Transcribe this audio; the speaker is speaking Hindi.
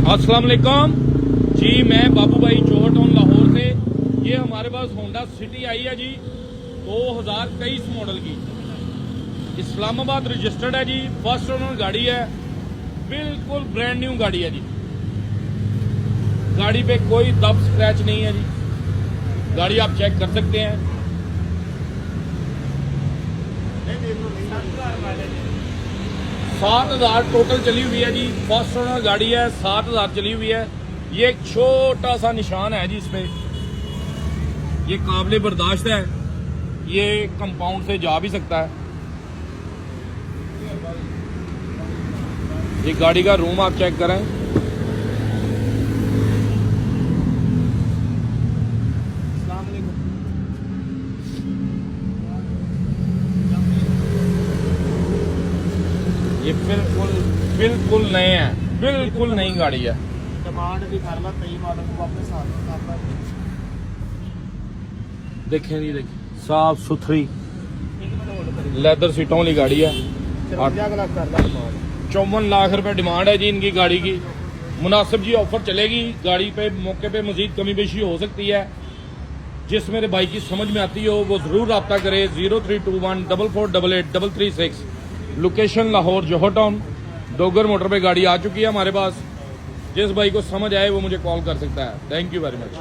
अस्सलाम वालेकुम जी, मैं बाबू भाई जौहर टाउन लाहौर से। ये हमारे पास होंडा सिटी आई है जी, 2023 मॉडल की, इस्लामाबाद रजिस्टर्ड है जी, फर्स्ट ओनर गाड़ी है, बिल्कुल ब्रांड न्यू गाड़ी है जी। गाड़ी पे कोई दब स्क्रैच नहीं है जी, गाड़ी आप चेक कर सकते हैं। 7,000 टोटल चली हुई है जी, फर्स्ट ओनर गाड़ी है, 7,000 चली हुई है। ये एक छोटा सा निशान है जी इस पे, ये काबिल बर्दाश्त है, ये कंपाउंड से जा भी सकता है। ये गाड़ी का रूम आप चेक करें, ये बिल्कुल नए हैं, बिल्कुल नई गाड़ी है। डिमांड भी कर ला, कई मॉडल को वापस आ देखें जी, देखिए साफ सुथरी लेदर सीटों वाली गाड़ी है। 54 लाख रुपए डिमांड है जी इनकी गाड़ी की। मुनासिब जी ऑफर चलेगी, गाड़ी पे मौके पे मजीद कमी बेशी हो सकती है। जिस मेरे भाई की समझ में आती हो वो जरूर रब्ता करे। 0321 4488 336। लोकेशन लाहौर जौहर टाउन, डोगर मोटर पे गाड़ी आ चुकी है हमारे पास। जिस भाई को समझ आए वो मुझे कॉल कर सकता है। Thank you very much.